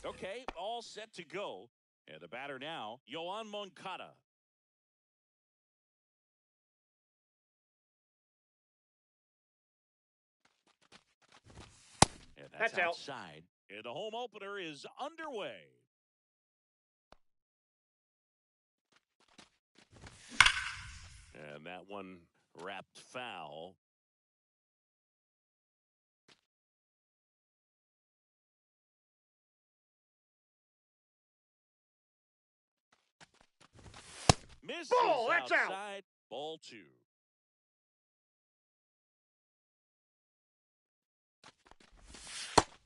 Okay, all set to go. And the batter now, Yoan Moncada. And that's outside. And the home opener is underway. And that one wrapped foul. Misses Ball, that's outside. out. Ball two.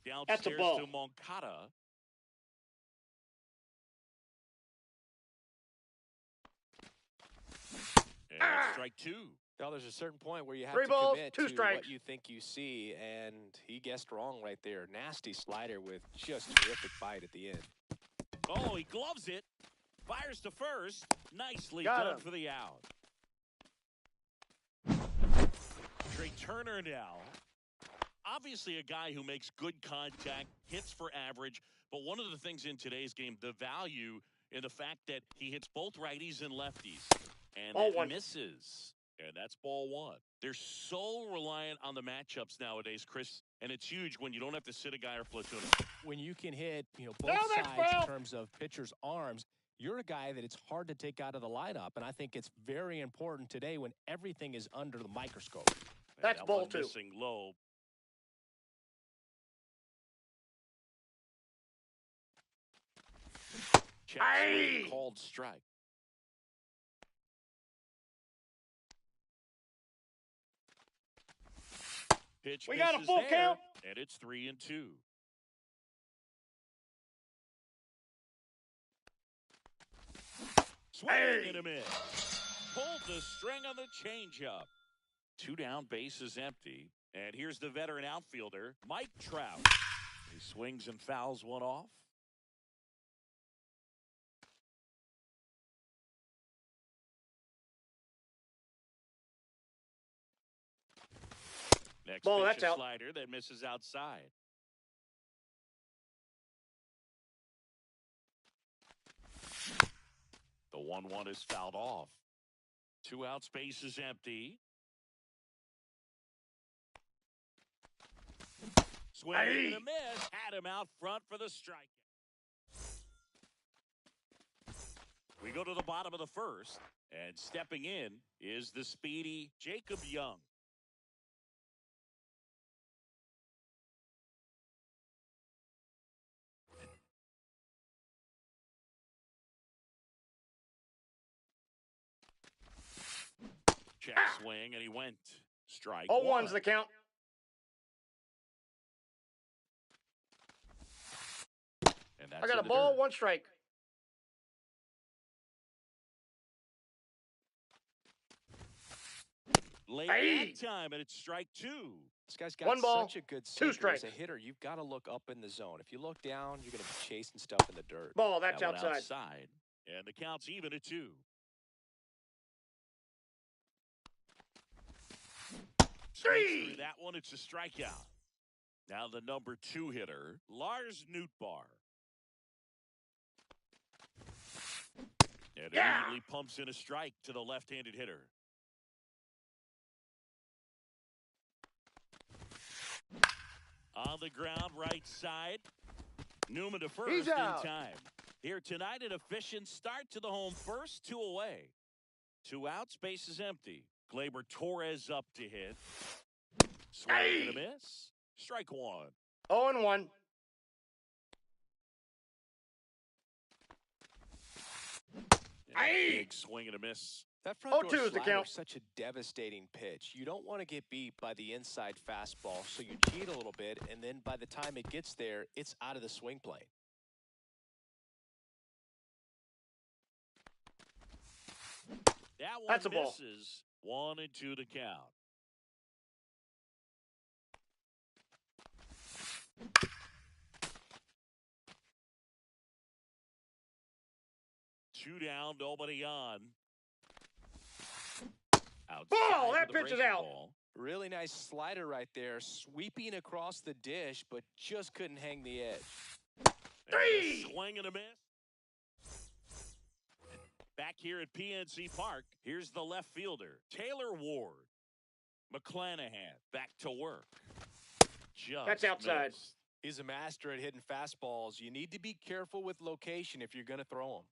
That's a Downstairs ball. to Moncada. And that's strike two. Now, there's a certain point where you have 3 to balls, commit 2 to strikes. what you think you see, and he guessed wrong right there. Nasty slider with just terrific bite at the end. Oh, he gloves it. Fires to first. Nicely Got done him. for the out. Trey Turner now. Obviously a guy who makes good contact, hits for average, but one of the things in today's game, the value in the fact that he hits both righties and lefties. And Ball that one. misses. And that's ball one. They're so reliant on the matchups nowadays, Chris, and it's huge when you don't have to sit a guy or platoon him. When you can hit, both that's sides foul. in terms of pitchers' arms, you're a guy that it's hard to take out of the lineup, and I think it's very important today when everything is under the microscope. That's that ball one two. Missing low. Check swing, called strike. Pitch We got a misses full there, count. and it's 3-2. Swing and a miss. Pulled the string on the changeup. 2 down, bases empty. And here's the veteran outfielder, Mike Trout. He swings and fouls one off. Next Ball, pitch, that's a out. slider that misses outside. The 1-1 is fouled off. 2 outs, base is empty. Swing and a miss. Had him out front for the strike. We go to the bottom of the first, and stepping in is the speedy Jacob Young. Check swing, and he went. Strike 0-1's the count. And that's I got a in the ball, dirt. 1 strike. Late that time, and it's strike 2. This guy's got 1 ball, such a good 2 sinker. strikes. As a hitter, you've got to look up in the zone. If you look down, you're going to be chasing stuff in the dirt. Ball, that's That one outside. outside. And the count's even at 2. Through that one, it's a strikeout. Now the number 2 hitter, Lars Nootbaar. And immediately pumps in a strike to the left-handed hitter. On the ground, right side. Newman to first in time. Here tonight, an efficient start to the home first, 2 away. 2 outs, base is empty. Gleyber Torres up to hit. Swing and a miss. Strike 1. 0-1. Big swing and a miss. That front door 0-2 is the slider count. is such a devastating pitch. You don't want to get beat by the inside fastball, so you cheat a little bit, and then by the time it gets there, it's out of the swing plane. That one That's a ball. misses. 1-2 the count. Two down, nobody on. Outside Ball, that with the pitch is breaking out. ball. Really nice slider right there, sweeping across the dish, but just couldn't hang the edge. 3. Swing and a miss. Back here at PNC Park, here's the left fielder, Taylor Ward. McClanahan back to work. Just That's outside. missed. He's a master at hitting fastballs. You need to be careful with location if you're going to throw them.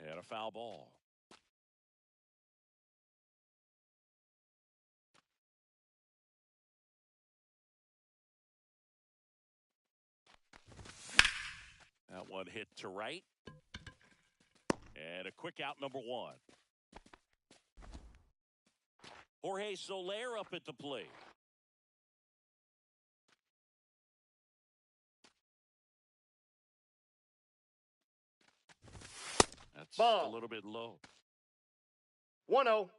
And a foul ball. That one hit to right. And a quick out, number 1. Jorge Soler up at the plate. That's Ball. a little bit low. 1-0.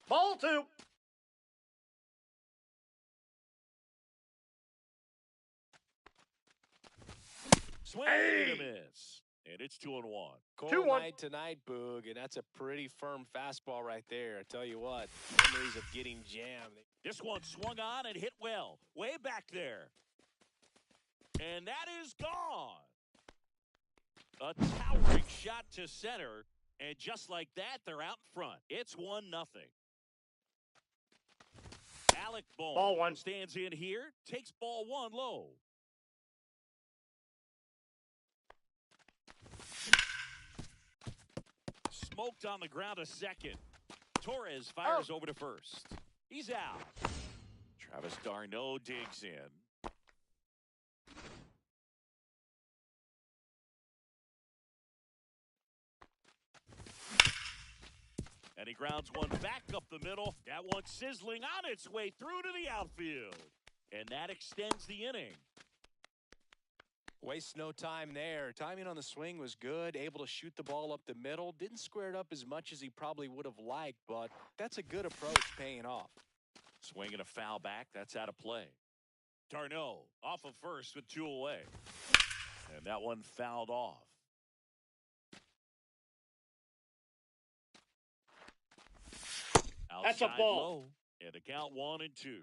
Ball 2. Swing and a miss. And it's 2-1. Cold 2-1. night tonight, Boog, and that's a pretty firm fastball right there. I tell you what, memories of getting jammed. This one swung on and hit well. Way back there. And that is gone. A towering shot to center. And just like that, they're out in front. It's 1-0. Alec Bohm Ball 1. stands in here, takes ball 1 low. Smoked on the ground a second. Torres fires over to first. He's out. Travis d'Arnaud digs in. And he grounds one back up the middle. That one sizzling on its way through to the outfield. And that extends the inning. Waste no time there. Timing on the swing was good. Able to shoot the ball up the middle. Didn't square it up as much as he probably would have liked, but that's a good approach paying off. Swinging a foul back. That's out of play. d'Arnaud off of first with 2 away. And that one fouled off. Outside That's a ball. low, and the count 1-2.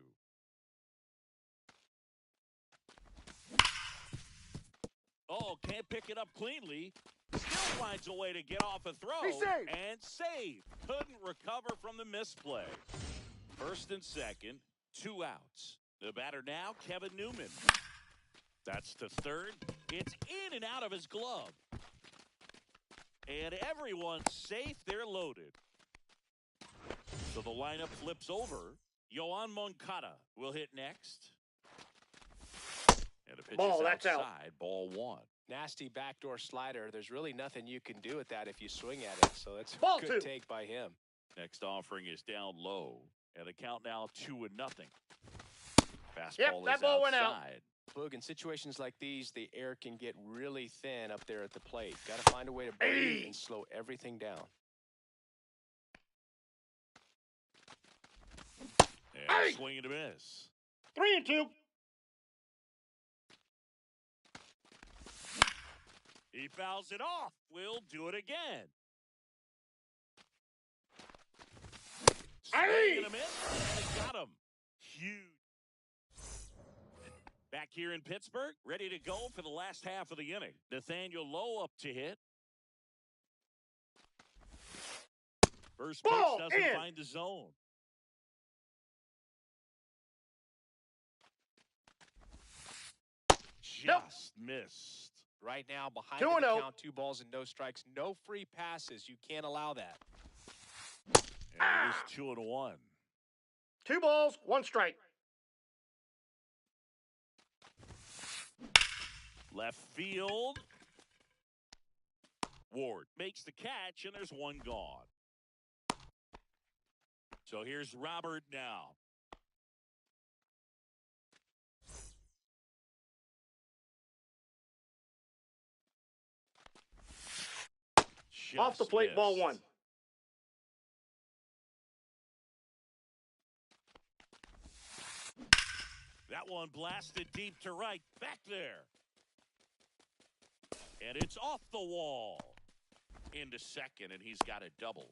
Oh, can't pick it up cleanly. Still finds a way to get off a throw. Be safe. And save. Couldn't recover from the misplay. First and second, 2 outs. The batter now, Kevin Newman. That's to third. It's in and out of his glove. And everyone's safe. They're loaded. So the lineup flips over. Yohan Moncada will hit next. And the pitch Ball, is that's out. outside. Ball one. Nasty backdoor slider. There's really nothing you can do with that if you swing at it. So that's Ball a good two. take by him. Next offering is down low. And the count now 2-0. Fastball Yep, that is ball went out. outside. Look, in situations like these, the air can get really thin up there at the plate. Got to find a way to breathe and slow everything down. And swing and a miss. 3-2. He fouls it off. We'll do it again. Swing and a miss. And it got him. Huge. Back here in Pittsburgh, ready to go for the last half of the inning. Nathaniel Lowe up to hit. First pitch Ball doesn't in. find the zone. Just missed. Right now, behind 2-0. the count, 2 balls and no strikes. No free passes. You can't allow that. And it is 2-1. 2 balls, 1 strike. Left field. Ward makes the catch, and there's one gone. So here's Robert now. Off the plate, Just ball missed. 1. That one blasted deep to right. Back there. And it's off the wall. Into second, and he's got a double.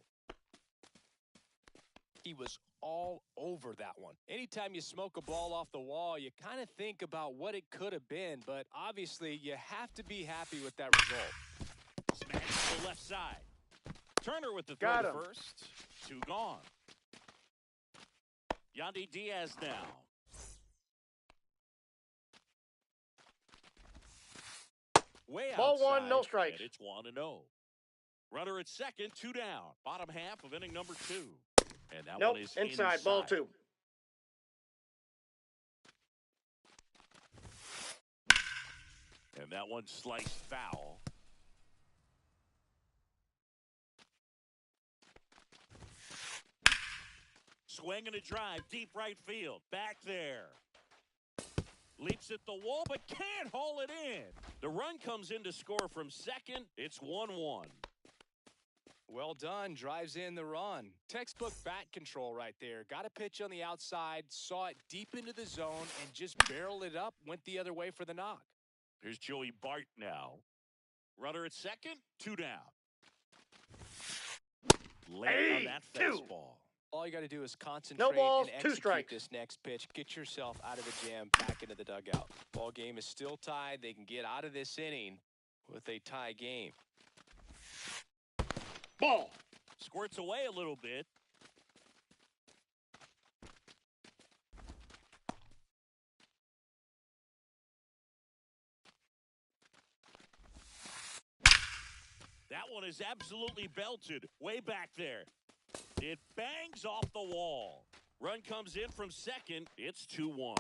He was all over that one. Anytime you smoke a ball off the wall, you kind of think about what it could have been, but obviously you have to be happy with that result. Smash to the left side. Turner with the throw Got to him. first. 2 gone. Yandy Diaz now. Way Ball outside, 1, no strikes. and it's 1-0. Runner at second, 2 down. Bottom half of inning number 2. And that Nope, one is inside, ball 2. And that one sliced foul. Swing and a drive, deep right field. Back there. Leaps at the wall, but can't haul it in. The run comes in to score from second. It's 1-1. Well done. Drives in the run. Textbook bat control right there. Got a pitch on the outside, saw it deep into the zone, and just barreled it up, went the other way for the knock. Here's Joey Bart now. Runner at second, 2 down. Late on that 8-2. fastball. All you got to do is concentrate balls, and 2 execute strikes. this next pitch. Get yourself out of the jam, back into the dugout. Ball game is still tied. They can get out of this inning with a tie game. Ball. Squirts away a little bit. That one is absolutely belted. Way back there. It bangs off the wall. Run comes in from second. It's 2-1.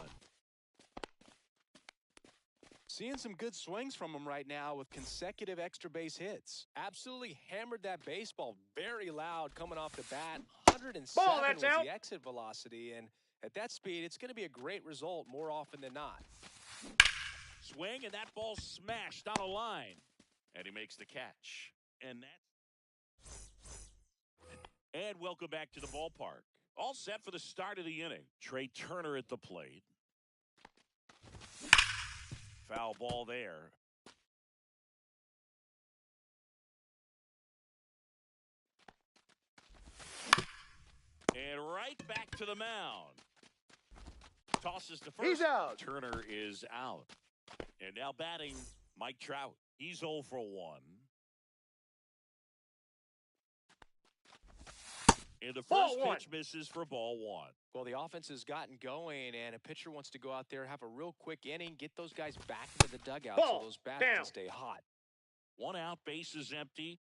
Seeing some good swings from him right now with consecutive extra base hits. Absolutely hammered that baseball very loud coming off the bat. 107 Ball, that's was out. the exit velocity, and at that speed, it's going to be a great result more often than not. Swing, and that ball smashed on a line. And he makes the catch. And welcome back to the ballpark. All set for the start of the inning. Trey Turner at the plate. Foul ball there. And right back to the mound. Tosses to first. He's out. Turner is out. And now batting Mike Trout. He's 0 for 1. And the Ball first one. pitch misses for ball one. Well, the offense has gotten going, and a pitcher wants to go out there, have a real quick inning, get those guys back into the dugout so Ball those bats down. can stay hot. 1 out, base is empty.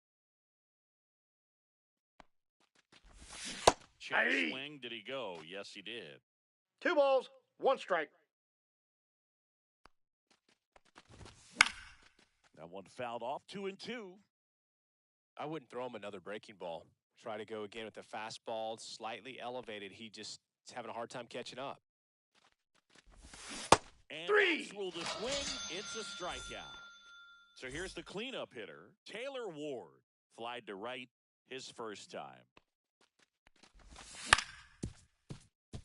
Check swing. Did he go? Yes, he did. 2 balls, 1 strike. That one fouled off. 2-2. I wouldn't throw him another breaking ball. Try to go again with the fastball, slightly elevated. He just is having a hard time catching up. And 3. that's ruled a swing. It's a strikeout. So here's the cleanup hitter, Taylor Ward. Flied to right his first time.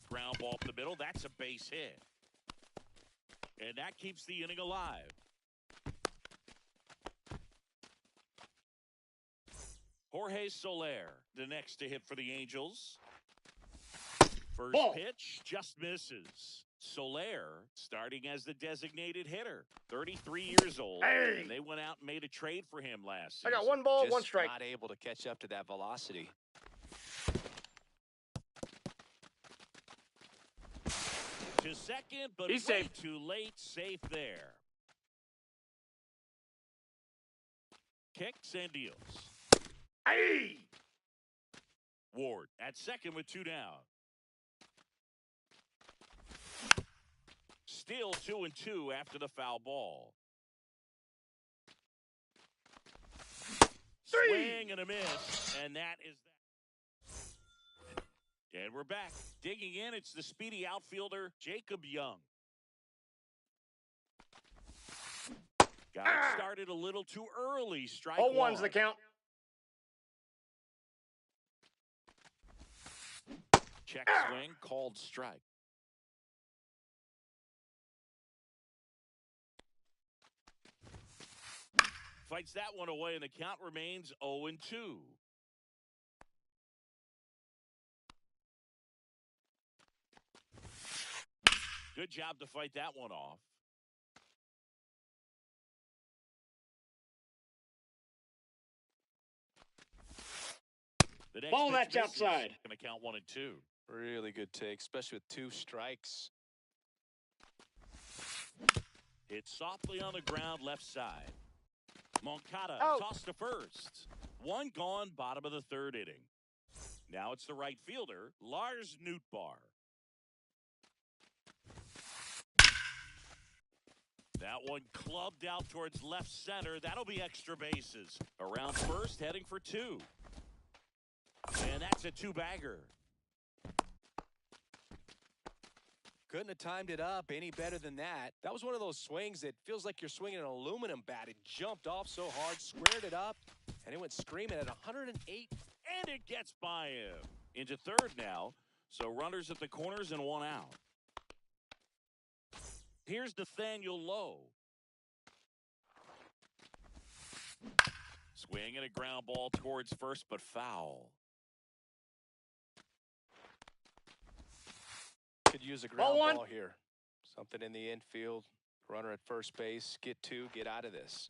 Ground ball up the middle. That's a base hit. And that keeps the inning alive. Jorge Soler, the next to hit for the Angels. First Ball. pitch just misses. Soler starting as the designated hitter, 33 years old, and they went out and made a trade for him last season. I got 1 ball, Just 1 strike. not able to catch up to that velocity. To second, but He's way safe. too late. Safe there. Kicks and deals. Hey! Ward at second with 2 down. Still 2-2 after the foul ball. 3. Swing and a miss, and that is that. And we're back. Digging in, it's the speedy outfielder, Jacob Young. Got it started a little too early. Strike 0-1's the one. count. Check swing, called strike. Fights that one away, and the count remains 0-2. Good job to fight that one off. The next Ball, pitch that's misses. outside. Going to count 1-2. Really good take, especially with 2 strikes. Hit softly on the ground, left side. Moncada Out. tossed to first. 1 gone, bottom of the 3rd inning. Now it's the right fielder, Lars Nootbaar. That one clubbed out towards left center. That'll be extra bases. Around first, heading for 2. And that's a 2-bagger. Couldn't have timed it up any better than that. That was one of those swings that feels like you're swinging an aluminum bat. It jumped off so hard, squared it up, and it went screaming at 108. And it gets by him. Into 3rd now. So runners at the corners and 1 out. Here's Nathaniel Lowe. Swing and a ground ball towards first, but foul. Could use a ground Ball ball here. Something in the infield. Runner at first base. Get 2. Get out of this.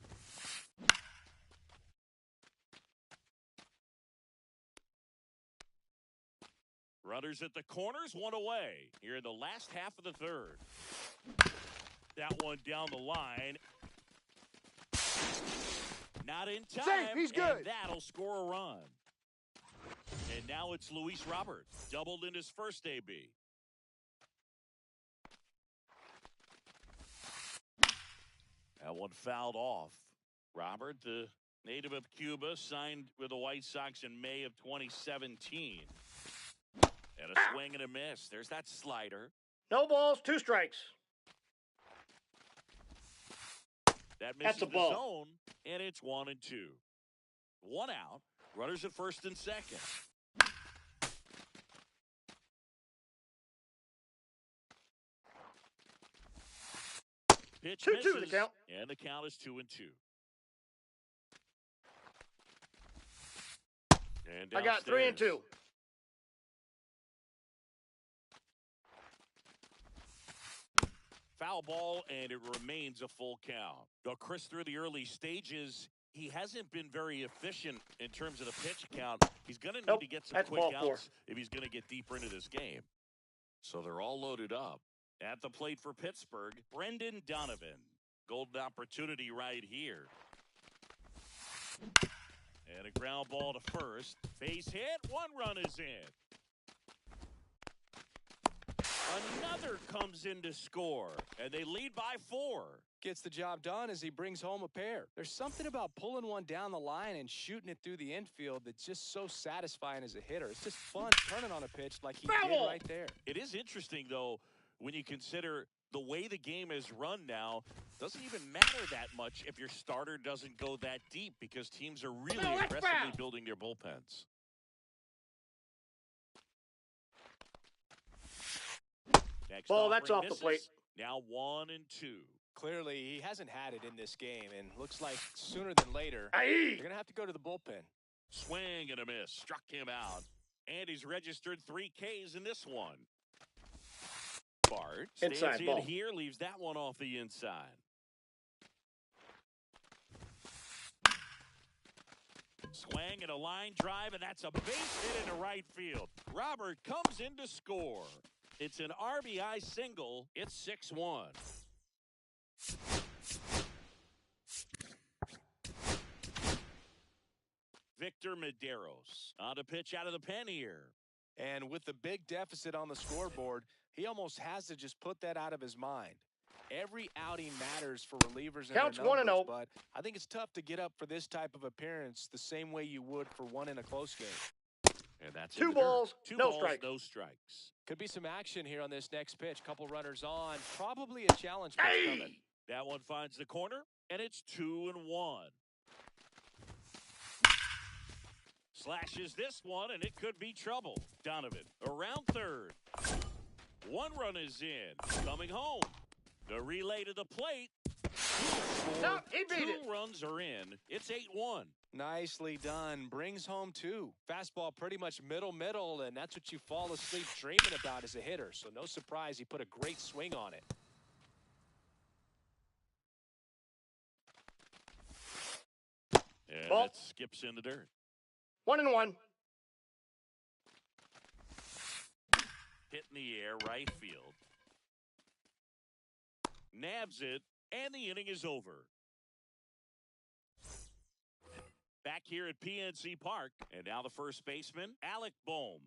Runners at the corners, 1 away. Here in the last half of the 3rd. That one down the line. Not in time. Safe, he's good. And that'll score a run. And now it's Luis Robert. Doubled in his first AB. That one fouled off. Robert, the native of Cuba, signed with the White Sox in May of 2017. And a swing and a miss. There's that slider. No balls, 2 strikes. That That's misses a the ball. zone, and it's 1-2. 1 out. Runners at first and second. Pitch 2-2 misses, the count. and the count is 2-2. And I got downstairs. 3-2. Foul ball, and it remains a full count. Though Chris, through the early stages, He hasn't been very efficient in terms of the pitch count. He's going to need to get some that's quick ball four. outs if he's going to get deeper into this game. So they're all loaded up. At the plate for Pittsburgh, Brendan Donovan. Golden opportunity right here. And a ground ball to first. Base hit. One run is in. Another comes in to score, and they lead by 4. Gets the job done as he brings home a pair. There's something about pulling one down the line and shooting it through the infield that's just so satisfying as a hitter. It's just fun turning on a pitch like he did right there. It is interesting, though, when you consider the way the game is run now. Doesn't even matter that much if your starter doesn't go that deep because teams are really aggressively building their bullpens. Next Ball, that's off the plate. Now 1-2. Clearly, he hasn't had it in this game, and looks like sooner than later, they're going to have to go to the bullpen. Swing and a miss. Struck him out. And he's registered 3 Ks in this one. Bart stands in here, leaves that one off the inside. Swing and a line drive, and that's a base hit into right field. Robert comes in to score. It's an RBI single. It's 6-1. Victor Medeiros on to pitch out of the pen here. And with the big deficit on the scoreboard, he almost has to just put that out of his mind. Every outing matters for relievers and Counts their numbers, 1-0. but I think it's tough to get up for this type of appearance the same way you would for one in a close game. And that's 2 balls, no strikes. Could be some action here on this next pitch. Couple runners on. Probably a challenge pitch coming. That one finds the corner, and it's 2-1. Slashes this one, and it could be trouble. Donovan around third. 1 run is in. Coming home. The relay to the plate. No, he beat it. 2 runs are in. It's 8-1. Nicely done. Brings home 2. Fastball pretty much middle, and that's what you fall asleep dreaming about as a hitter. So no surprise he put a great swing on it. And Ball. it skips in the dirt. 1-1. Hit in the air, right field. Nabs it, and the inning is over. Back here at PNC Park, and now the first baseman, Alec Bohm.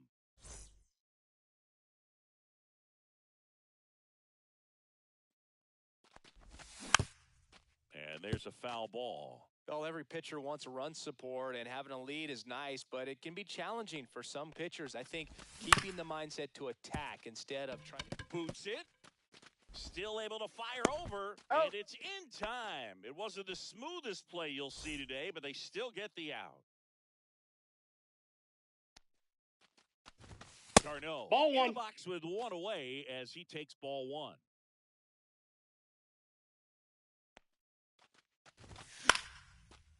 And there's a foul ball. Well, every pitcher wants a run support, and having a lead is nice, but it can be challenging for some pitchers. I think keeping the mindset to attack instead of trying to... Boots it. Still able to fire over, and it's in time. It wasn't the smoothest play you'll see today, but they still get the out. Carno Ball 1. in the box with 1 away as he takes ball 1.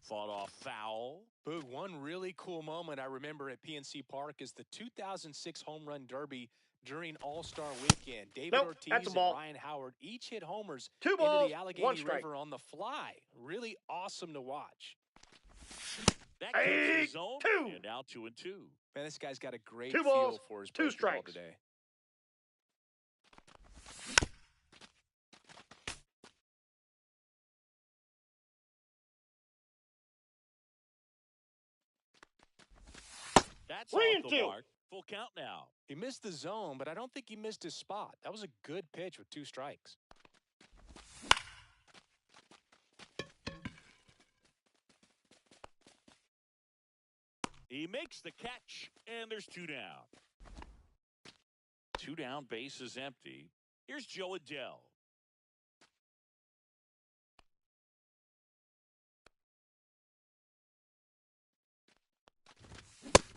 Fought off foul. Boog, one really cool moment I remember at PNC Park is the 2006 Home Run Derby during All-Star Weekend. David Ortiz and Ryan Howard each hit homers 2 into balls, the 1 Allegheny strike. River on the fly. Really awesome to watch. That keeps his zone, and now 2-2. Man, this guy's got a great 2 feel balls, for his 2 baseball strikes. today. That's off the mark. Full count now. He missed the zone, but I don't think he missed his spot. That was a good pitch with 2 strikes. He makes the catch, and there's 2 down. 2 down, base is empty. Here's Joe Adele.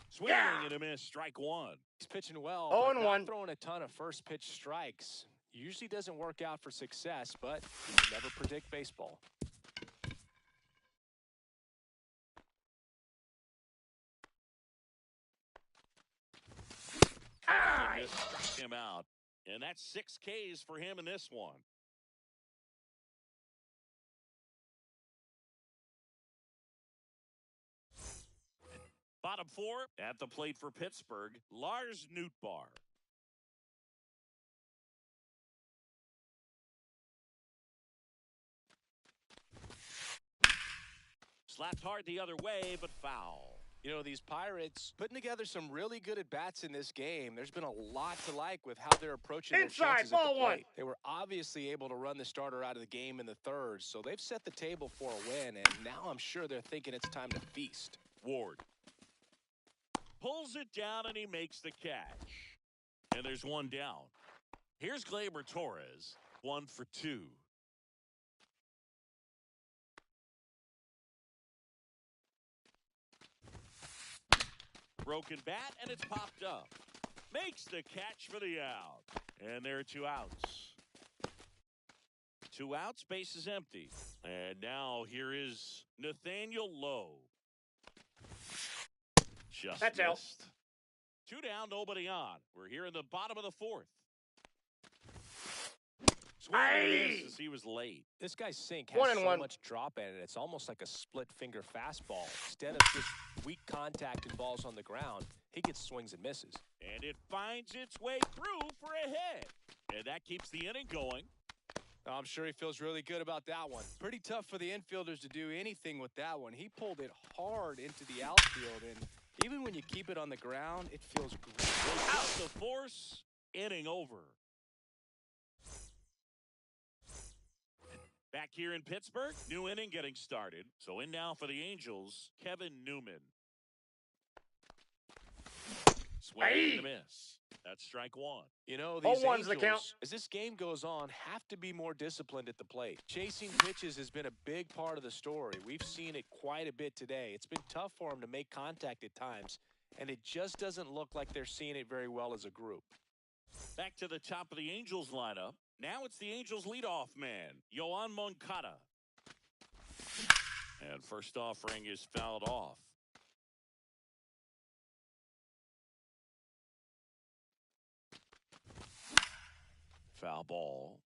Swing and a miss, strike 1. He's pitching well, but not throwing a ton of first pitch strikes. Usually doesn't work out for success, but you can never predict baseball. Struck him out, and that's 6 Ks for him in this one. Bottom four, at the plate for Pittsburgh, Lars Nootbaar. Slapped hard the other way, but foul. You know, these Pirates putting together some really good at-bats in this game. There's been a lot to like with how they're approaching their chances at the plate. They were obviously able to run the starter out of the game in the third, so they've set the table for a win, and now I'm sure they're thinking it's time to feast. Ward pulls it down, and he makes the catch. And there's one down. Here's Gleyber Torres, 1 for 2. Broken bat, and it's popped up. Makes the catch for the out. And there are 2 outs. 2 outs, base is empty. And now here is Nathaniel Lowe. Just That's missed. out. 2 down, nobody on. We're here in the bottom of the 4th. Swing and miss as he was late. This guy's sink has so much drop in it. It's almost like a split-finger fastball. Instead of just weak contact and balls on the ground, he gets swings and misses. And it finds its way through for a hit. And that keeps the inning going. I'm sure he feels really good about that one. Pretty tough for the infielders to do anything with that one. He pulled it hard into the outfield, and even when you keep it on the ground, it feels great. Out the force, inning over. Back here in Pittsburgh, new inning getting started. So in now for the Angels, Kevin Newman. Swing and a miss. That's strike 1. You know, these Angels, the count. As this game goes on, have to be more disciplined at the plate. Chasing pitches has been a big part of the story. We've seen it quite a bit today. It's been tough for them to make contact at times, and it just doesn't look like they're seeing it very well as a group. Back to the top of the Angels lineup. Now it's the Angels leadoff man, Yoan Moncada. And first offering is fouled off. Foul ball.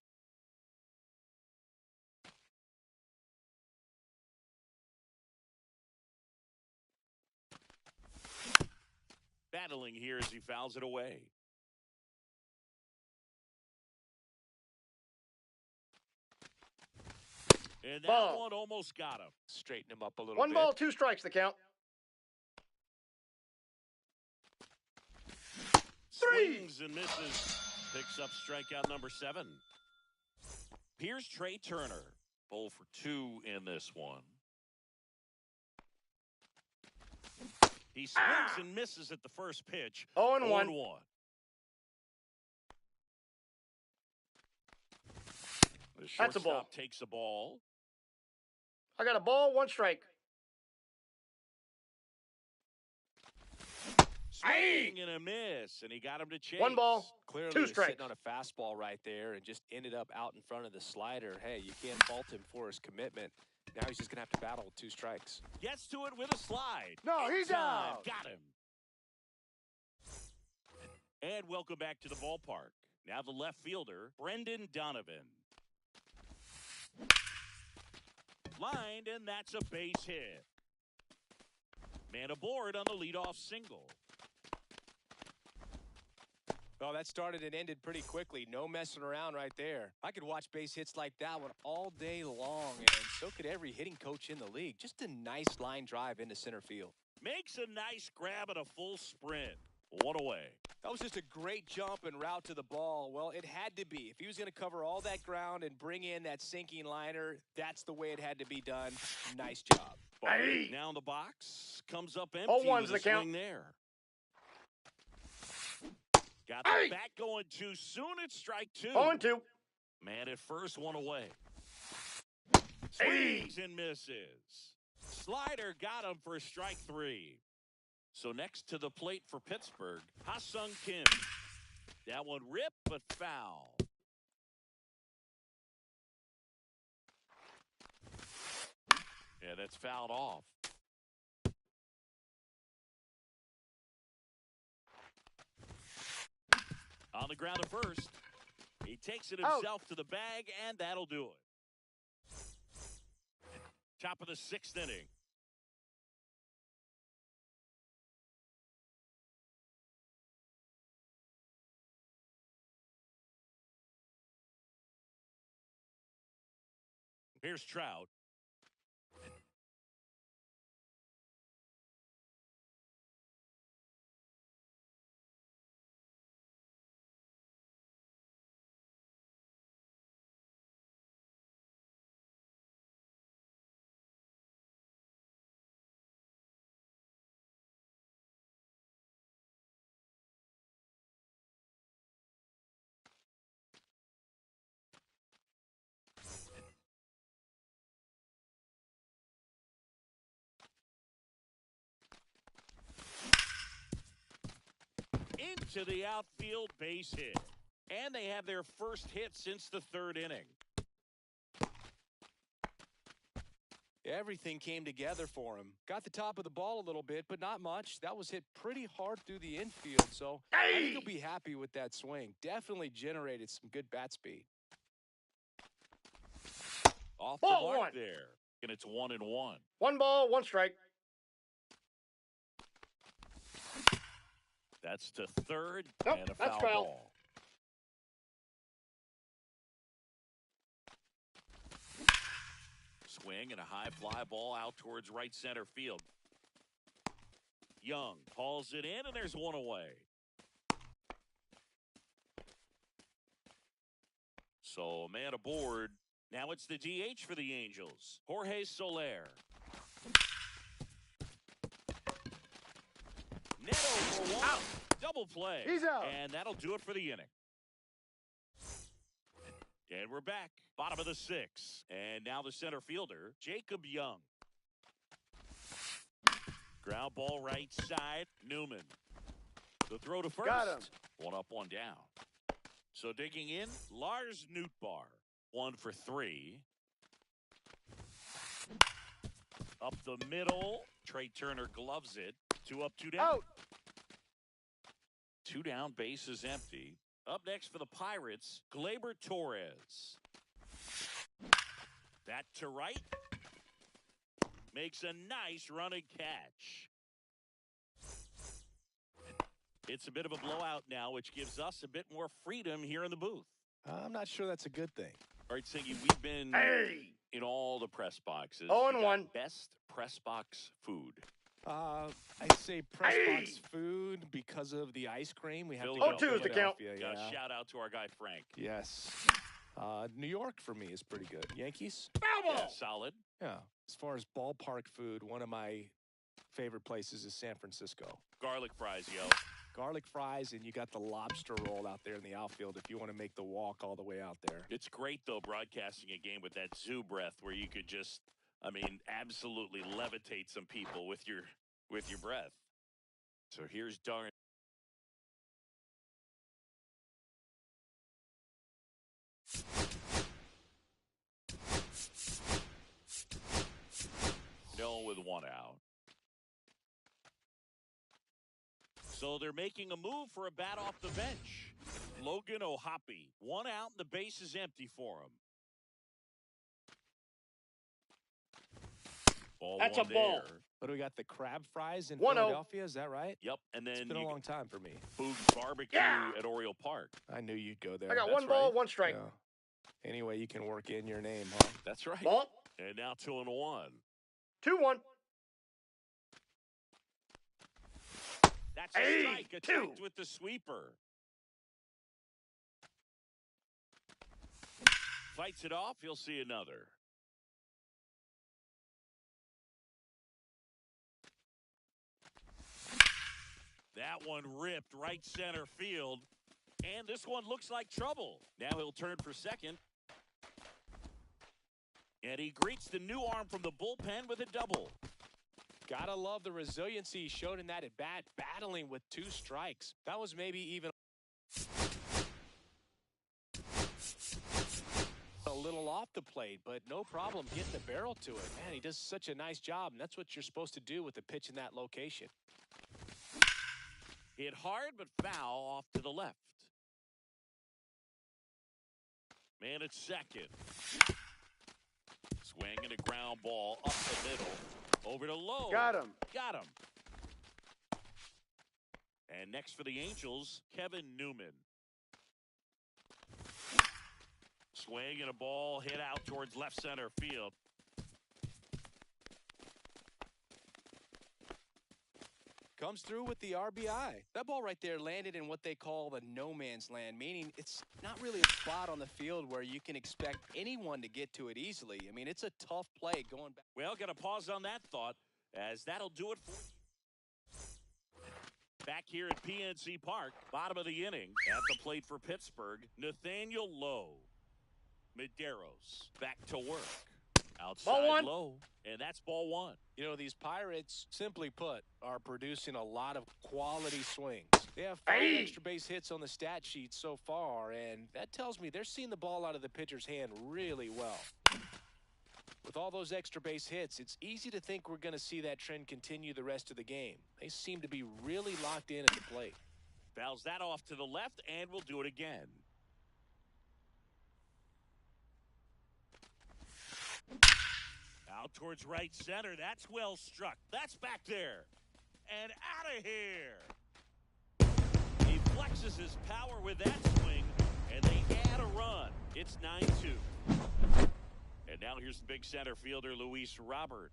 Battling here as he fouls it away. And that one almost got him. Straighten him up a little bit. 1 ball, 2 strikes the count. 3. Swings and misses. Picks up strikeout number 7. Here's Trey Turner. 0 for 2 in this one. He swings and misses at the first pitch. 0-1. 0-1. The That's a ball. shortstop takes a ball. I got a ball, 1 strike. Swing and a miss, and he got him to chase. 1 ball, Clearly 2 was strikes. sitting on a fastball right there and just ended up out in front of the slider. Hey, you can't fault him for his commitment. Now he's just going to have to battle with 2 strikes. Gets to it with a slide. No, he's out. Got him. And welcome back to the ballpark. Now the left fielder, Brendan Donovan. Lined, and that's a base hit. Man aboard on the leadoff single. Well, that started and ended pretty quickly. No messing around right there. I could watch base hits like that one all day long, and so could every hitting coach in the league. Just a nice line drive into center field. Makes a nice grab and a full sprint. 1 away. That was just a great jump and route to the ball. Well, it had to be. If he was going to cover all that ground and bring in that sinking liner, that's the way it had to be done. Nice job. Now in the box. Comes up empty 0-1's with the a count. swing there. Got the bat going too soon. It's strike 2. 0-2. Man at first, 1 away. Swings and misses. Slider got him for strike 3. So next to the plate for Pittsburgh, Ha-Sung Kim. That one ripped, but foul. Yeah, that's fouled off. On the ground at first. He takes it himself to the bag, and that'll do it. Top of the 6th inning. Here's Trout. Into the outfield, base hit. And they have their first hit since the third inning. Everything came together for him. Got the top of the ball a little bit, but not much. That was hit pretty hard through the infield, so I think he'll be happy with that swing. Definitely generated some good bat speed. Off the mark there. And it's 1-1. 1 ball, 1 strike. That's to third, Nope, and a that's foul foul. ball. Swing and a high fly ball out towards right center field. Young hauls it in, and there's one away. So a man aboard. Now it's the DH for the Angels, Jorge Soler. Neto for one. Out. Double play. He's out. And that'll do it for the inning. And we're back. Bottom of the 6th. And now the center fielder, Jacob Young. Ground ball right side, Newman. The throw to first. Got him. 1 up, 1 down. So digging in, Lars Nootbaar. 1 for 3. Up the middle, Trey Turner gloves it. 2 up, 2 down. Out. 2 down, bases empty. Up next for the Pirates, Gleyber Torres. That to right. Makes a nice running catch. It's a bit of a blowout now, which gives us a bit more freedom here in the booth. I'm not sure that's a good thing. All right, Singy, we've been in all the press boxes. 0-1. Best press box food. I say press box food because of the ice cream. We have to go 0-2 is the count. Yeah. Shout out to our guy Frank. Yes. New York for me is pretty good. Yankees? Foul ball. Yeah, solid. Yeah. As far as ballpark food, one of my favorite places is San Francisco. Garlic fries, yo. Garlic fries, and you got the lobster roll out there in the outfield if you want to make the walk all the way out there. It's great, though, broadcasting a game with that zoo breath where you could just, absolutely levitate some people with your breath. So here's Darn. No, with 1 out. So they're making a move for a bat off the bench. Logan O'Hoppe. 1 out, and the base is empty for him. That's a ball. What do we got? The crab fries in 1-0. Philadelphia? Is that right? Yep, and then It's been a long time for me. Boog's Barbecue at Oriole Park. I knew you'd go there. I got That's 1 ball, right. 1 strike. Yeah. Anyway, you can work in your name, huh? That's right. Ball. And now 2-1. 2-1. That's a strike. Attacked with the sweeper. Fights it off. He'll see another. That one ripped right center field. And this one looks like trouble. Now he'll turn for second. And he greets the new arm from the bullpen with a double. Gotta love the resiliency he showed in that at bat, battling with 2 strikes. That was maybe even a little off the plate, but no problem getting the barrel to it. Man, he does such a nice job, and that's what you're supposed to do with a pitch in that location. Hit hard, but foul off to the left. Man at second. Swing and a ground ball up the middle. Over to Lowe. Got him. Got him. And next for the Angels, Kevin Newman. Swing and a ball hit out towards left center field. Comes through with the RBI. That ball right there landed in what they call the no man's land, meaning it's not really a spot on the field where you can expect anyone to get to it easily. I mean, it's a tough play going back. Well, got to pause on that thought, as that'll do it for you. Back here at PNC Park, bottom of the inning, at the plate for Pittsburgh, Nathaniel Lowe. Medeiros back to work. Outside Ball one. low, and that's ball one. You know, these Pirates, simply put, are producing a lot of quality swings. They have 5 extra base hits on the stat sheet so far, and that tells me they're seeing the ball out of the pitcher's hand really well. With all those extra base hits, it's easy to think we're going to see that trend continue the rest of the game. They seem to be really locked in at the plate. Fouls that off to the left, and we'll do it again. Out towards right center. That's well struck. That's back there. And out of here. He flexes his power with that swing, and they add a run. It's 9-2. And now here's the big center fielder, Luis Robert.